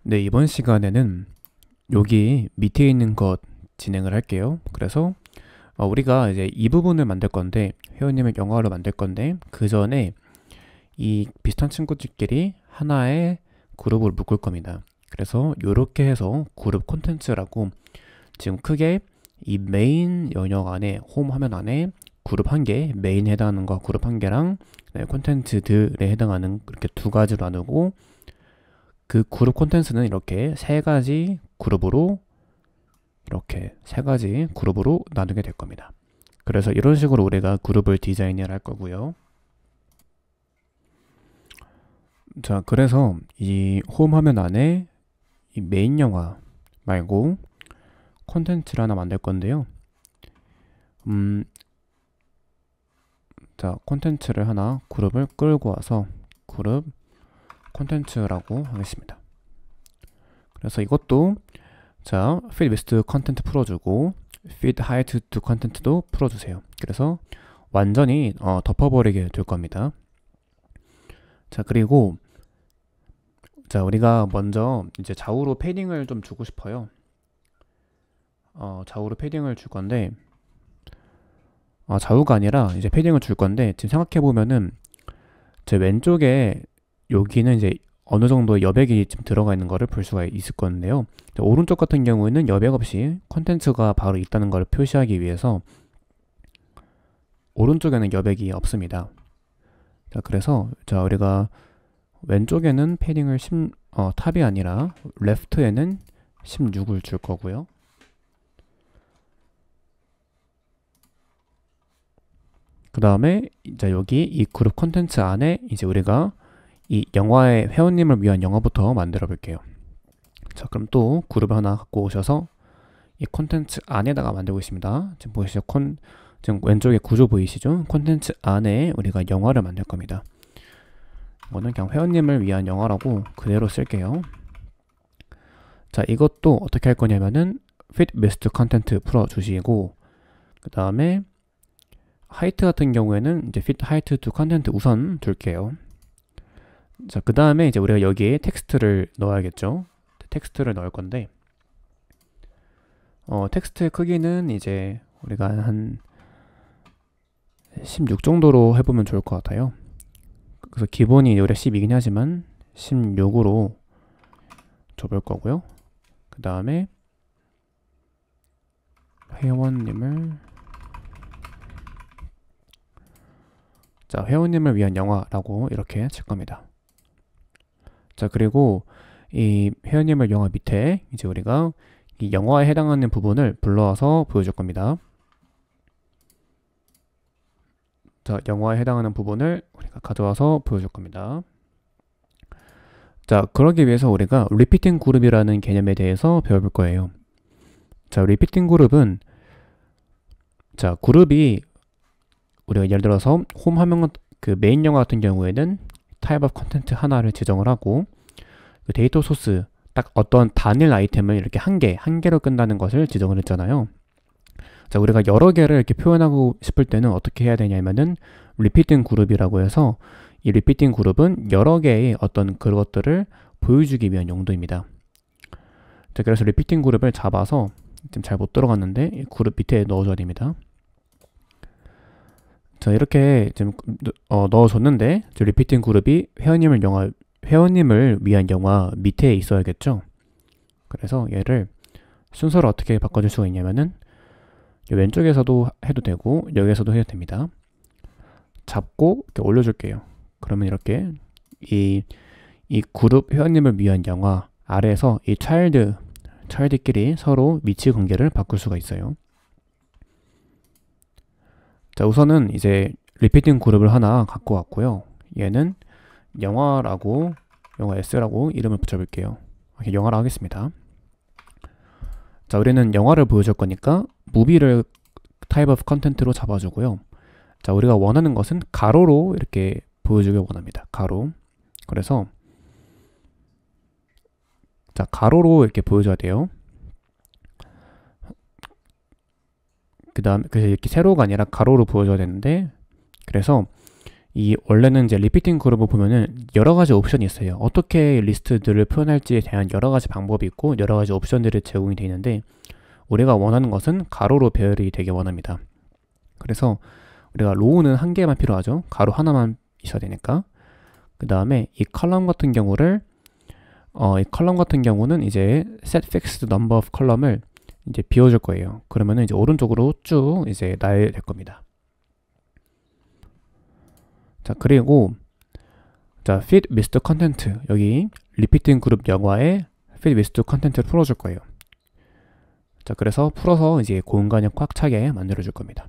네, 이번 시간에는 여기 밑에 있는 것 진행을 할게요. 그래서 우리가 이제 이 부분을 만들 건데, 회원님의 영화를 만들 건데, 그 전에 이 비슷한 친구들끼리 하나의 그룹을 묶을 겁니다. 그래서 이렇게 해서 그룹 콘텐츠라고, 지금 크게 이 메인 영역 안에, 홈 화면 안에 그룹 한 개, 메인에 해당하는 거 그룹 한 개랑 콘텐츠들에 해당하는 이렇게 두 가지로 나누고, 그 그룹 콘텐츠는 이렇게 세 가지 그룹으로 나누게 될 겁니다. 그래서 이런 식으로 우리가 그룹을 디자인을 할 거고요. 자, 그래서 이 홈 화면 안에 이 메인 영화 말고 콘텐츠를 하나 만들 건데요. 자, 콘텐츠를 하나 그룹을 끌고 와서 그룹 콘텐츠라고 하겠습니다. 그래서 이것도 자, feed with 컨텐트 풀어주고 feed height to 컨텐트도 풀어주세요. 그래서 완전히 덮어버리게 될 겁니다. 자, 그리고 자, 우리가 먼저 이제 좌우로 패딩을 좀 주고 싶어요. 좌우로 패딩을 줄 건데, 좌우가 아니라 이제 패딩을 줄 건데, 지금 생각해 보면은 제 왼쪽에 여기는 이제 어느 정도 여백이 좀 들어가 있는 거를 볼 수가 있을 건데요. 오른쪽 같은 경우에는 여백 없이 컨텐츠가 바로 있다는 걸 표시하기 위해서 오른쪽에는 여백이 없습니다. 자, 그래서 자, 우리가 왼쪽에는 패딩을 탑이 아니라 레프트에는 16을 줄 거고요. 그 다음에 이제 여기 이 그룹 컨텐츠 안에 이제 우리가 이 영화의 회원님을 위한 영화부터 만들어 볼게요. 자, 그럼 또 그룹 하나 갖고 오셔서 이 콘텐츠 안에다가 만들고 있습니다. 지금 보이시죠? 지금 왼쪽에 구조 보이시죠? 콘텐츠 안에 우리가 영화를 만들 겁니다. 이거는 그냥 회원님을 위한 영화라고 그대로 쓸게요. 자, 이것도 어떻게 할 거냐면은 fit with content 풀어주시고, 그 다음에 height 같은 경우에는 이제 fit height to content 우선 둘게요. 자, 그 다음에 이제 우리가 여기에 텍스트를 넣어야겠죠. 텍스트를 넣을 건데, 텍스트의 크기는 이제 우리가 한 16 정도로 해보면 좋을 것 같아요. 그래서 기본이 우리가 12이긴 하지만 16으로 줘볼 거고요. 그 다음에 회원님을 위한 영화라고 이렇게 칠 겁니다. 자, 그리고 이 회원님을 영화 밑에 이제 우리가 이 영화에 해당하는 부분을 불러와서 보여줄 겁니다. 자, 영화에 해당하는 부분을 우리가 가져와서 보여줄 겁니다. 자, 그러기 위해서 우리가 리피팅 그룹이라는 개념에 대해서 배워볼 거예요. 자, 리피팅 그룹은 자, 그룹이 우리가 예를 들어서 홈 화면 그 메인 영화 같은 경우에는 타입 오브 컨텐트 하나를 지정을 하고, 그 데이터 소스 딱 어떤 단일 아이템을 이렇게 한 개로 끈다는 것을 지정을 했잖아요. 자, 우리가 여러 개를 이렇게 표현하고 싶을 때는 어떻게 해야 되냐면은 리피팅 그룹이라고 해서, 이 리피팅 그룹은 여러 개의 어떤 그것들을 보여주기 위한 용도입니다. 자, 그래서 리피팅 그룹을 잡아서 지금 잘 못 들어갔는데 이 그룹 밑에 넣어줘야 됩니다. 자, 이렇게 지금 넣어줬는데 리피팅 그룹이 회원님을 위한 영화 밑에 있어야겠죠. 그래서 얘를 순서를 어떻게 바꿔줄 수가 있냐면은 왼쪽에서도 해도 되고 여기에서도 해도 됩니다. 잡고 이렇게 올려줄게요. 그러면 이렇게 이 그룹 회원님을 위한 영화 아래에서 이 차일드끼리 서로 위치 관계를 바꿀 수가 있어요. 자, 우선은 이제 리피팅 그룹을 하나 갖고 왔고요. 얘는 영화 S라고 이름을 붙여볼게요. 이렇게 영화라 하겠습니다. 자, 우리는 영화를 보여줄 거니까 무비를 타입 오브 컨텐트로 잡아주고요. 자, 우리가 원하는 것은 가로로 이렇게 보여주길 원합니다. 가로. 그래서 자, 가로로 이렇게 보여줘야 돼요. 그래서 이렇게 세로가 아니라 가로로 보여줘야 되는데, 그래서 이 원래는 이제 리피팅 그룹을 보면은 여러 가지 옵션이 있어요. 어떻게 리스트들을 표현할지에 대한 여러 가지 방법이 있고 여러 가지 옵션들이 제공이 되어 있는데 우리가 원하는 것은 가로로 배열이 되게 원합니다. 그래서 우리가 로우는 한 개만 필요하죠. 가로 하나만 있어야 되니까. 그 다음에 이 컬럼 같은 경우를 이 컬럼 같은 경우는 이제 set fixed number of 컬럼을 이제 비워줄 거예요. 그러면은 이제 오른쪽으로 쭉 이제 나열될 겁니다. 자, 그리고 자, fit with the content 여기 repeating 그룹 영화에 fit with the content를 풀어줄 거예요. 자, 그래서 풀어서 이제 공간이 꽉 차게 만들어 줄 겁니다.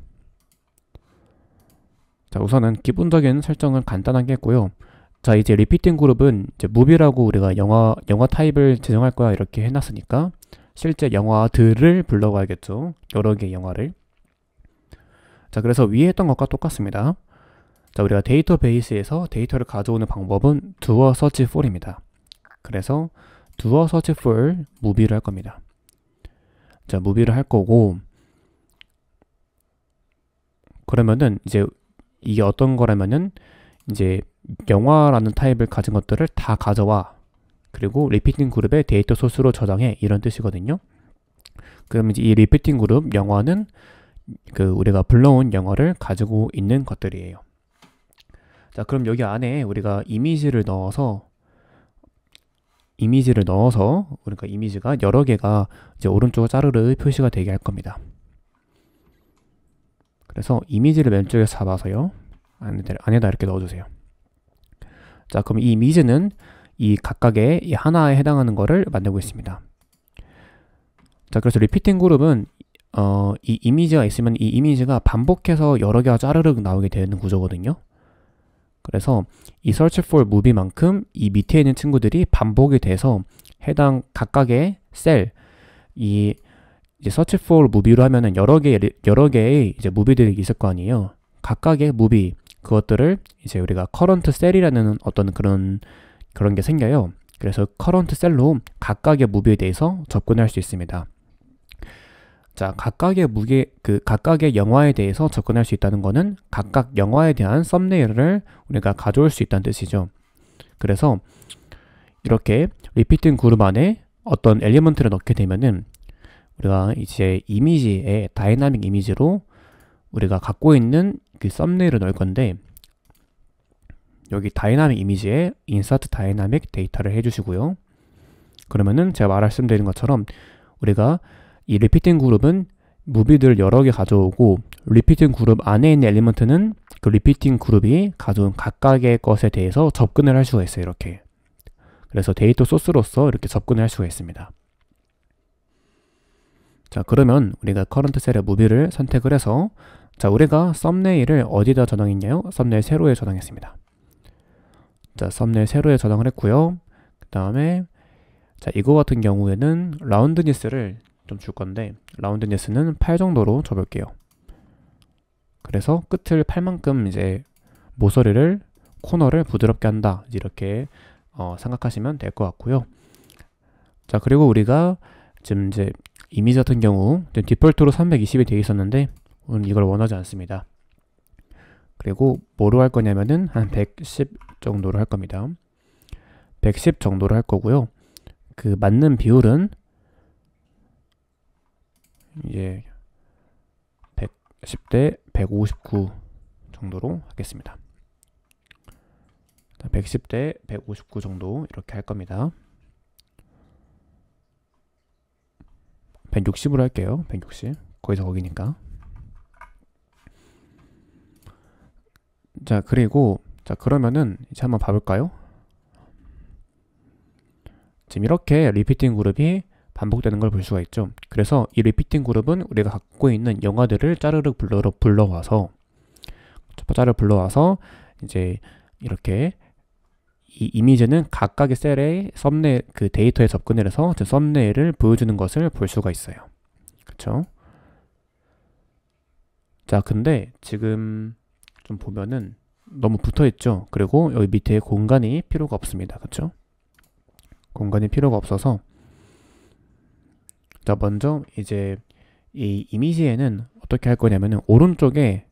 자, 우선은 기본적인 설정을 간단하게 했고요. 자, 이제 리피팅 그룹은 이제 무비라고 우리가 영화 타입을 지정할 거야 이렇게 해놨으니까 실제 영화들을 불러봐야겠죠. 여러 개의 영화를. 자, 그래서 위에 했던 것과 똑같습니다. 자, 우리가 데이터베이스에서 데이터를 가져오는 방법은 do a search for입니다. 그래서 do a search for 무비를 할 겁니다. 자, 무비를 할 거고 그러면은 이제 이게 어떤 거라면은 이제 영화라는 타입을 가진 것들을 다 가져와 그리고 리피팅 그룹의 데이터 소스로 저장해 이런 뜻이거든요. 그러면 이제 이 리피팅 그룹 영화는 그 우리가 불러온 영화를 가지고 있는 것들이에요. 자, 그럼 여기 안에 우리가 이미지를 넣어서 우리가 이미지가 여러 개가 이제 오른쪽 짜르르 표시가 되게 할 겁니다. 그래서 이미지를 왼쪽에서 잡아서요. 안에다 이렇게 넣어주세요. 자, 그럼 이 이미지는 이 각각의 이 하나에 해당하는 거를 만들고 있습니다. 자, 그래서 리피팅 그룹은 이 이미지가 있으면 이 이미지가 반복해서 여러 개가 짜르륵 나오게 되는 구조거든요. 그래서 이 search for movie만큼 이 밑에 있는 친구들이 반복이 돼서 해당 각각의 셀, 이제 search for movie로 하면은 여러 개의 이제 무비들이 있을 거 아니에요. 각각의 무비 그것들을 이제 우리가 current cell이라는 어떤 그런 게 생겨요. 그래서 current cell로 각각의 무비에 대해서 접근할 수 있습니다. 자, 각각의 영화에 대해서 접근할 수 있다는 거는 각각 영화에 대한 썸네일을 우리가 가져올 수 있다는 뜻이죠. 그래서 이렇게 리피팅 그룹 안에 어떤 엘리먼트를 넣게 되면은 우리가 이제 이미지에 다이나믹 이미지로 우리가 갖고 있는 그 썸네일을 넣을 건데 여기 다이나믹 이미지에 insert 다이나믹 데이터를 해주시고요. 그러면은 제가 말씀드린 것처럼 우리가 이 리피팅 그룹은 무비들 여러 개 가져오고 리피팅 그룹 안에 있는 엘리먼트는 그 리피팅 그룹이 가져온 각각의 것에 대해서 접근을 할 수가 있어요. 이렇게. 그래서 데이터 소스로서 이렇게 접근을 할 수가 있습니다. 자, 그러면 우리가 커런트 셀의 무비를 선택을 해서 자, 우리가 썸네일을 어디다 저장했냐요? 썸네일 세로에 저장했습니다. 자, 썸네일 세로에 저장을 했고요. 그 다음에 자, 이거 같은 경우에는 라운드니스를 좀 줄 건데 라운드니스는 8 정도로 줘볼게요. 그래서 끝을 8만큼 이제 모서리를 코너를 부드럽게 한다 이렇게 생각하시면 될 것 같고요. 자, 그리고 우리가 지금 이제 이미지 같은 경우 디폴트로 320이 되어 있었는데 오늘 이걸 원하지 않습니다. 그리고 뭐로 할 거냐면은 한 110 정도로 할 겁니다. 110 정도로 할 거고요. 그 맞는 비율은 이제 110대 159 정도로 하겠습니다. 110대 159 정도 이렇게 할 겁니다. 160으로 할게요. 160. 거기서 거기니까. 자, 그리고 자, 그러면은 이제 한번 봐볼까요? 지금 이렇게 리피팅 그룹이 반복되는 걸 볼 수가 있죠. 그래서 이 리피팅 그룹은 우리가 갖고 있는 영화들을 짜르륵 불러와서 이제 이렇게 이 이미지는 각각의 셀의 썸네일 그 데이터에 접근을 해서 썸네일을 보여주는 것을 볼 수가 있어요. 그쵸? 자, 근데 지금 좀 보면은 너무 붙어 있죠. 그리고 여기 밑에 공간이 필요가 없습니다. 그쵸? 공간이 필요가 없어서 자, 먼저 이제 이 이미지에는 어떻게 할 거냐면은 오른쪽에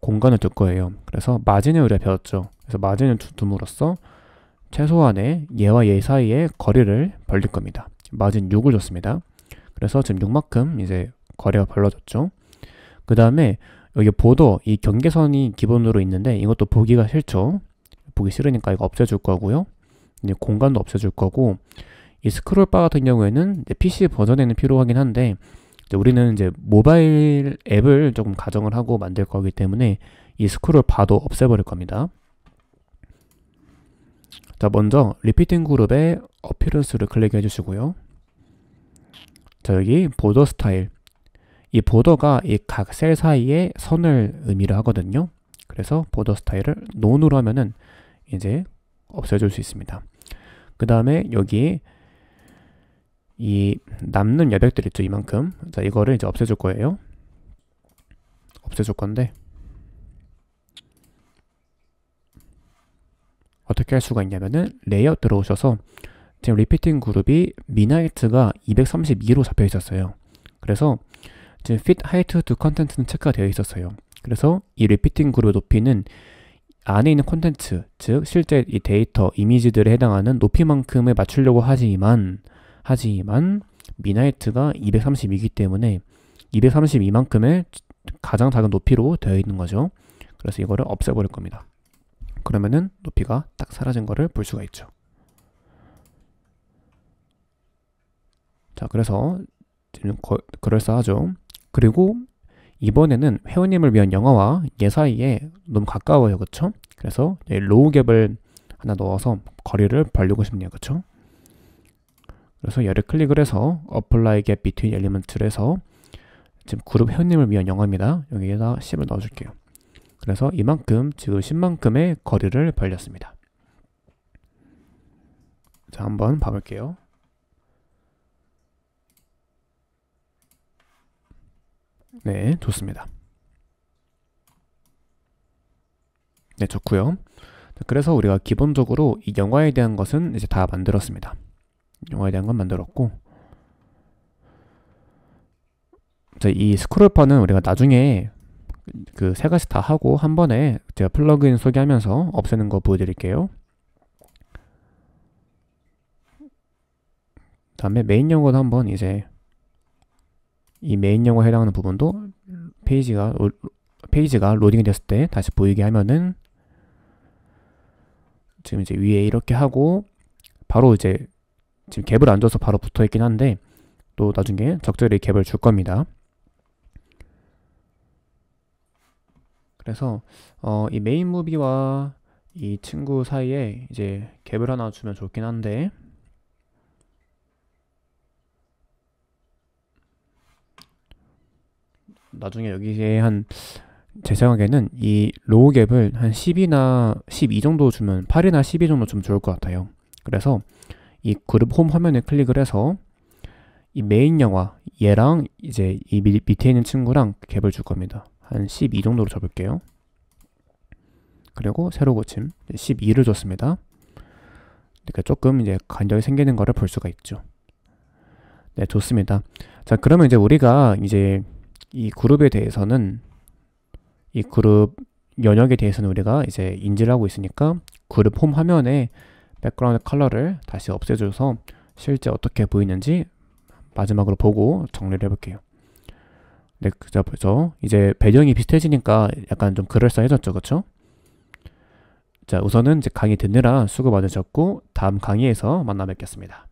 공간을 둘 거예요. 그래서 마진을 우리가 배웠죠. 그래서 마진을 둠으로써 최소한의 얘와 얘 사이의 거리를 벌릴 겁니다. 마진 6을 줬습니다. 그래서 지금 6만큼 이제 거리가 벌어졌죠. 그 다음에 여기 보더, 이 경계선이 기본으로 있는데 이것도 보기가 싫죠. 보기 싫으니까 이거 없애줄 거고요. 이제 공간도 없애줄 거고, 이 스크롤바 같은 경우에는 이제 PC 버전에는 필요하긴 한데 이제 우리는 이제 모바일 앱을 조금 가정을 하고 만들 거기 때문에 이 스크롤바도 없애버릴 겁니다. 자, 먼저 리피팅 그룹의 어피런스를 클릭해 주시고요. 자, 여기 보더 스타일, 이 보더가 이 각 셀 사이의 선을 의미를 하거든요. 그래서 보더 스타일을 논으로 하면은 이제 없애줄 수 있습니다. 그 다음에 여기 이 남는 여백들 있죠, 이만큼. 자, 이거를 이제 없애줄 거예요. 없애줄 건데 어떻게 할 수가 있냐면은 레이아웃 들어오셔서 지금 리피팅 그룹이 민하이트가 232로 잡혀 있었어요. 그래서 지금 fit height to content는 체크가 되어 있었어요. 그래서 이 리피팅 그룹의 높이는 안에 있는 콘텐츠, 즉 실제 이 데이터, 이미지들에 해당하는 높이만큼을 맞추려고 하지만 민하이트가 232이기 때문에 232만큼의 가장 작은 높이로 되어 있는 거죠. 그래서 이거를 없애버릴 겁니다. 그러면은 높이가 딱 사라진 거를 볼 수가 있죠. 자, 그래서 지금 그럴싸하죠. 그리고 이번에는 회원님을 위한 영어와 얘 사이에 너무 가까워요, 그쵸? 그래서 로우 갭을 하나 넣어서 거리를 벌리고 싶네요, 그쵸? 그래서 얘를 클릭을 해서 Apply Gap Between Elements를 해서 지금 그룹 회원님을 위한 영어입니다. 여기에다 10을 넣어줄게요. 그래서 이만큼, 지금 10만큼의 거리를 벌렸습니다. 자, 한번 봐볼게요. 네, 좋습니다. 네, 좋고요. 그래서 우리가 기본적으로 이 영화에 대한 것은 이제 다 만들었습니다. 영화에 대한 건 만들었고, 자, 이 스크롤바는 우리가 나중에 그 세 가지 다 하고 한 번에 제가 플러그인 소개하면서 없애는 거 보여드릴게요. 다음에 메인 영어도 한번 이제 이 메인 영어에 해당하는 부분도 페이지가 로딩이 됐을 때 다시 보이게 하면은 지금 이제 위에 이렇게 하고 바로 이제 지금 갭을 안 줘서 바로 붙어 있긴 한데 또 나중에 적절히 갭을 줄 겁니다. 그래서 이 메인 무비와 이 친구 사이에 이제 갭을 하나 주면 좋긴 한데 나중에 여기에 제 생각에는 이 로우 갭을 한 10이나 12 정도 주면 8이나 12 정도 주면 좋을 것 같아요. 그래서 이 그룹 홈 화면에 클릭을 해서 이 메인 영화 얘랑 이제 이 밑에 있는 친구랑 갭을 줄 겁니다. 한 12 정도로 접을게요. 그리고 세로 고침 12를 줬습니다. 그러니까 조금 이제 간격이 생기는 거를 볼 수가 있죠. 네, 좋습니다. 자, 그러면 이제 우리가 이제 이 그룹에 대해서는 이 그룹 연역에 대해서는 우리가 이제 인지를 하고 있으니까 그룹 홈 화면에 백그라운드 컬러를 다시 없애줘서 실제 어떻게 보이는지 마지막으로 보고 정리를 해볼게요. 네, 그죠? 이제 배경이 비슷해지니까 약간 좀 그럴싸해졌죠, 그쵸? 자, 우선은 이제 강의 듣느라 수고 많으셨고 다음 강의에서 만나 뵙겠습니다.